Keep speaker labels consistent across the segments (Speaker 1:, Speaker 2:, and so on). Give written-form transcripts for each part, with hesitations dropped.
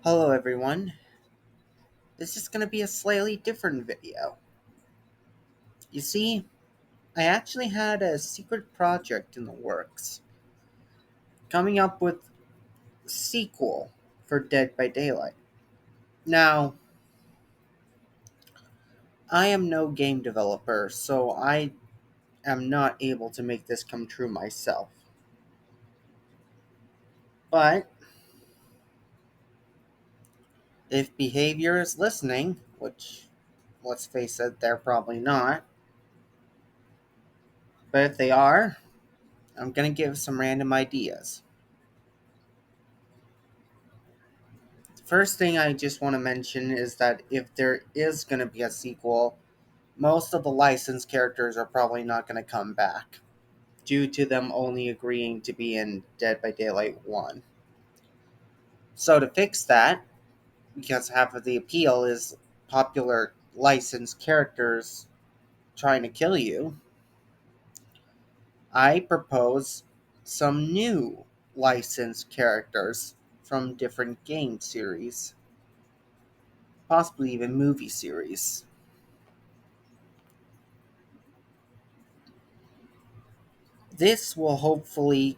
Speaker 1: Hello everyone, this is going to be a slightly different video. You see, I actually had a secret project in the works, coming up with a sequel for Dead by Daylight. Now, I am no game developer, so I am not able to make this come true myself. But, if Behavior is listening, which, let's face it, they're probably not, but if they are, I'm going to give some random ideas. First thing I just want to mention is that if there is going to be a sequel, most of the licensed characters are probably not going to come back, due to them only agreeing to be in Dead by Daylight 1. So to fix that, because half of the appeal is popular licensed characters trying to kill you, I propose some new licensed characters from different game series, possibly even movie series. This will hopefully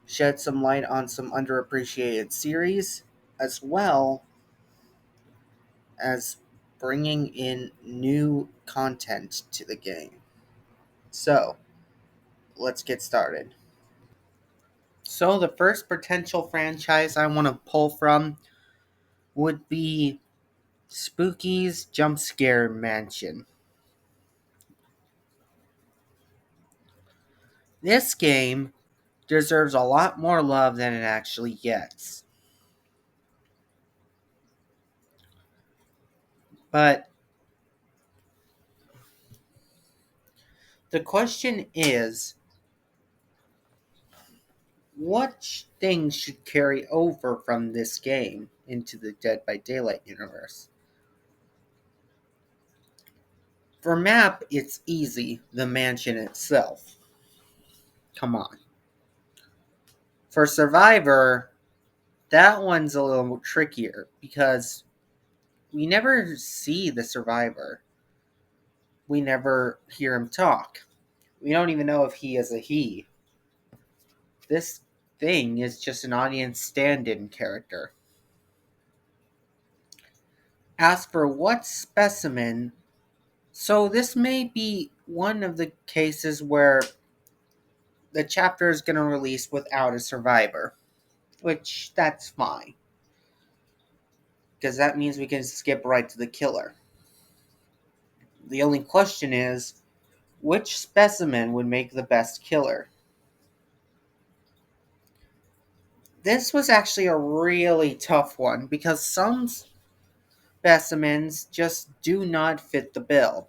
Speaker 1: shed some light on some underappreciated series, as well as bringing in new content to the game. So, let's get started. So, the first potential franchise I want to pull from would be Spooky's Jump Scare Mansion. This game deserves a lot more love than it actually gets. But the question is, what things should carry over from this game into the Dead by Daylight universe? For map, it's easy, the mansion itself. Come on. For survivor, that one's a little trickier because we never see the survivor. We never hear him talk. We don't even know if he is a he. This thing is just an audience stand-in character. As for what specimen, so this may be one of the cases where the chapter is going to release without a survivor, which that's fine, because that means we can skip right to the killer. The only question is, which specimen would make the best killer? This was actually a really tough one because some specimens just do not fit the bill,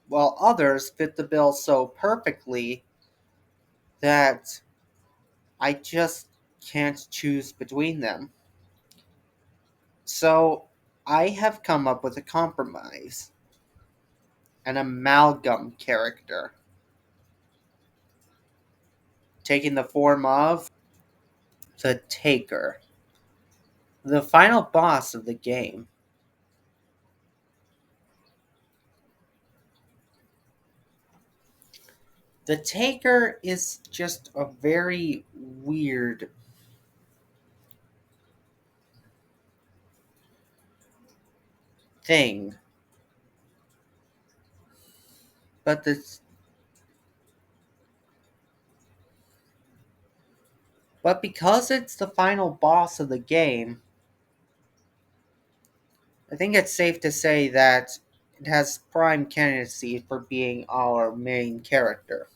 Speaker 1: while others fit the bill so perfectly that I just can't choose between them. So I have come up with a compromise, an amalgam character, taking the form of the Taker, the final boss of the game. The Taker is just a very weird thing, but because it's the final boss of the game, I think it's safe to say that it has prime candidacy for being our main character.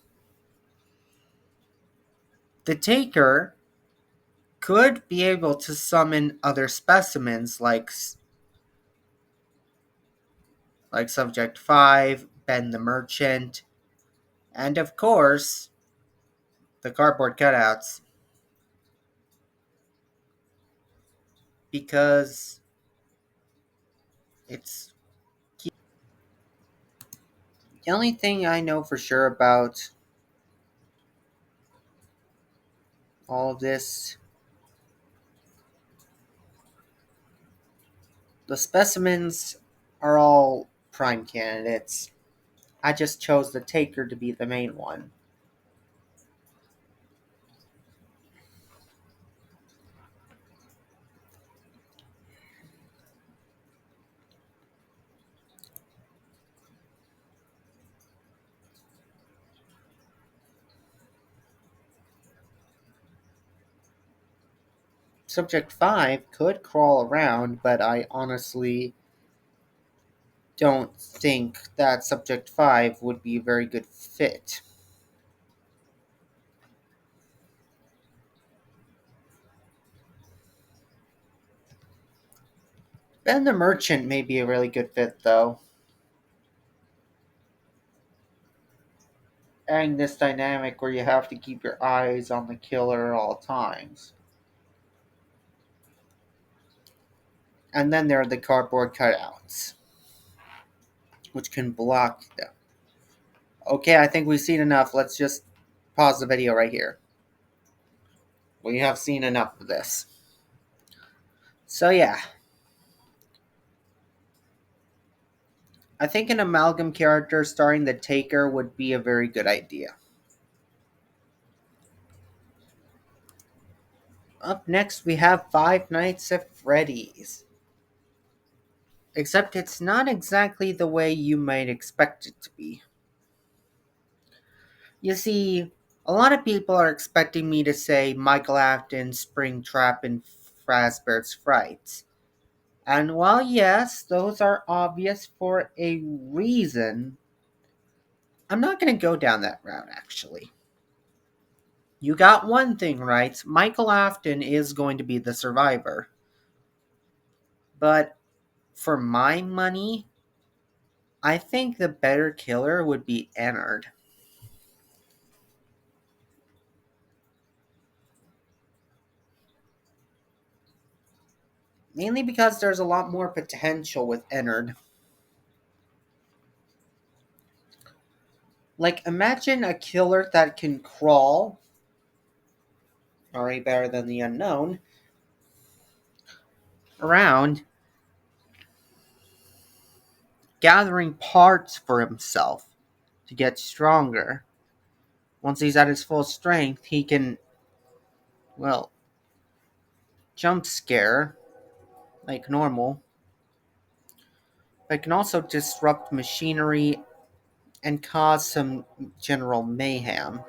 Speaker 1: The Taker could be able to summon other specimens like Subject 5, Ben the Merchant, and of course, the cardboard cutouts. Because it's the only thing I know for sure about all of this The specimens are all prime candidates. I just chose the Taker to be the main one. Subject 5 could crawl around, but I honestly don't think that Subject 5 would be a very good fit. Ben the Merchant may be a really good fit, though. Adding this dynamic where you have to keep your eyes on the killer at all times. And then there are the cardboard cutouts, which can block them. Okay, I think we've seen enough. Let's just pause the video right here. We have seen enough of this. So yeah, I think an amalgam character starring the Taker would be a very good idea. Up next, we have Five Nights at Freddy's. Except it's not exactly the way you might expect it to be. You see, a lot of people are expecting me to say Michael Afton, Springtrap, and Fazbear's Frights. And while yes, those are obvious for a reason, I'm not going to go down that route actually. You got one thing right, Michael Afton is going to be the survivor. But for my money, I think the better killer would be Ennard. Mainly because there's a lot more potential with Ennard. Like, imagine a killer that can crawl, already better than the unknown, around, gathering parts for himself to get stronger. Once he's at his full strength, he can, well, jump scare like normal, but can also disrupt machinery and cause some general mayhem.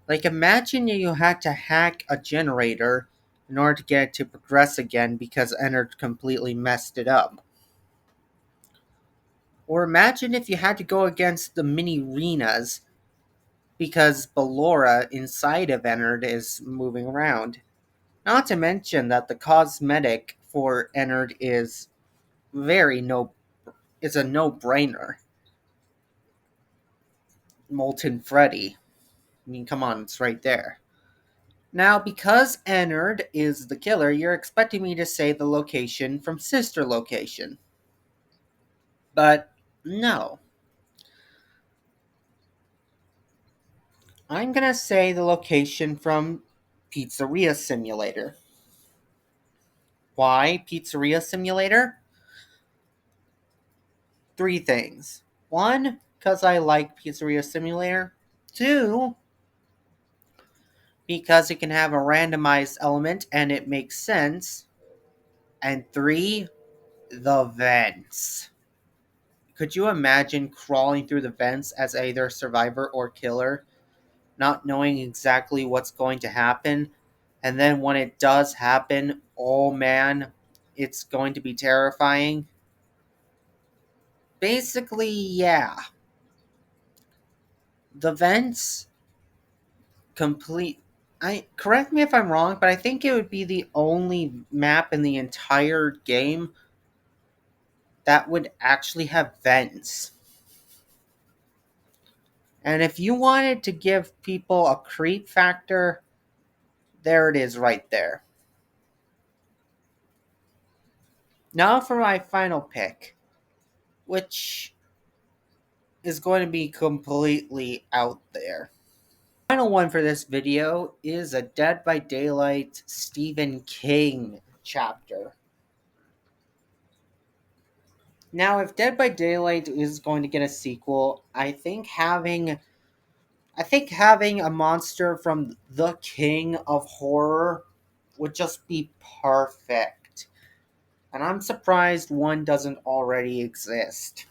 Speaker 1: Like, imagine you had to hack a generator in order to get it to progress again because Ennard completely messed it up. Or imagine if you had to go against the mini arenas because Ballora inside of Ennard is moving around. Not to mention that the cosmetic for Ennard is is a no-brainer. Molten Freddy. I mean, come on, it's right there. Now, because Ennard is the killer, you're expecting me to say the location from Sister Location. But no. I'm gonna say the location from Pizzeria Simulator. Why Pizzeria Simulator? Three things. One, because I like Pizzeria Simulator. Two, because it can have a randomized element and it makes sense. And three, the vents. Could you imagine crawling through the vents as either survivor or killer, not knowing exactly what's going to happen? And then when it does happen, oh man, it's going to be terrifying. Basically, yeah. The vents complete. I correct me if I'm wrong, but I think it would be the only map in the entire game that would actually have vents. And if you wanted to give people a creep factor, there it is right there. Now for my final pick, which is going to be completely out there. Final one for this video is a Dead by Daylight Stephen King chapter. Now, if Dead by Daylight is going to get a sequel, I think having a monster from the King of Horror would just be perfect. And I'm surprised one doesn't already exist.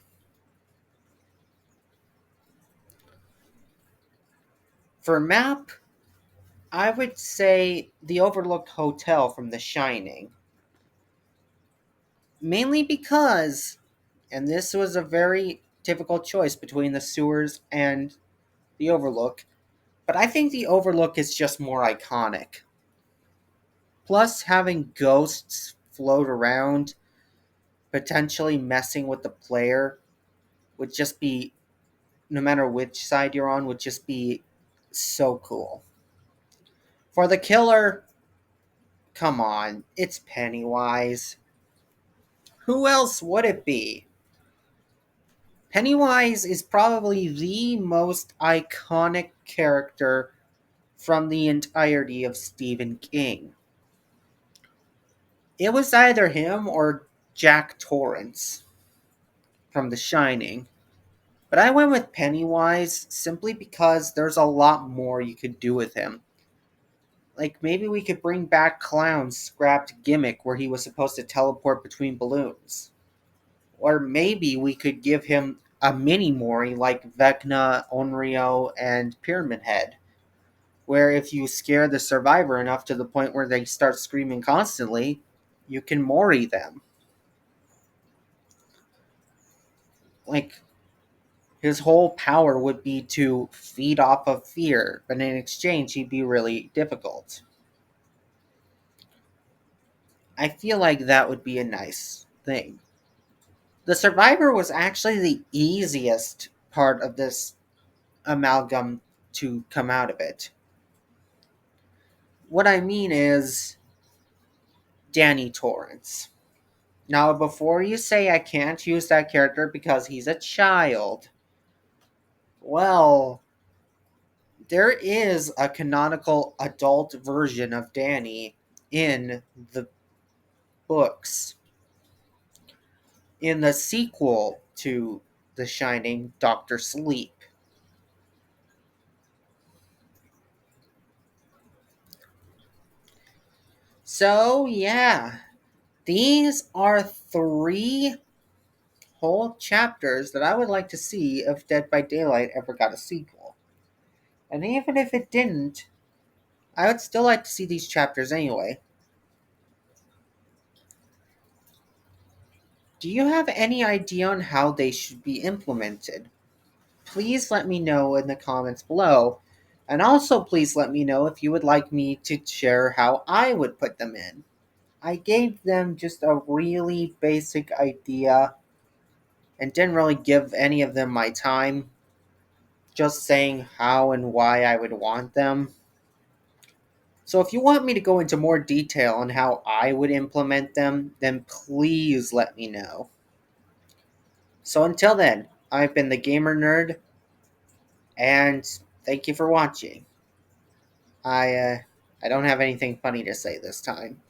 Speaker 1: For map, I would say the Overlook Hotel from The Shining. Mainly because, and this was a very difficult choice between the sewers and the Overlook, but I think the Overlook is just more iconic. Plus, having ghosts float around, potentially messing with the player, would just be, no matter which side you're on, would just be so cool. For the killer, come on, it's Pennywise. Who else would it be? Pennywise is probably the most iconic character from the entirety of Stephen King. It was either him or Jack Torrance from The Shining. But I went with Pennywise simply because there's a lot more you could do with him. Like maybe we could bring back Clown's scrapped gimmick where he was supposed to teleport between balloons. Or maybe we could give him a mini Mori like Vecna, Onryo, and Pyramid Head, where if you scare the survivor enough to the point where they start screaming constantly, you can Mori them. Like, his whole power would be to feed off of fear, but in exchange, he'd be really difficult. I feel like that would be a nice thing. The survivor was actually the easiest part of this amalgam to come out of it. What I mean is Danny Torrance. Now, before you say I can't use that character because he's a child, well, there is a canonical adult version of Danny in the books. In the sequel to The Shining, Doctor Sleep. So, yeah, these are three whole chapters that I would like to see if Dead by Daylight ever got a sequel. And even if it didn't, I would still like to see these chapters anyway. Do you have any idea on how they should be implemented? Please let me know in the comments below. And also, please let me know if you would like me to share how I would put them in. I gave them just a really basic idea and didn't really give any of them my time, just saying how and why I would want them. So if you want me to go into more detail on how I would implement them, then please let me know. So until then, I've been the Gamer Nerd, and thank you for watching. I don't have anything funny to say this time.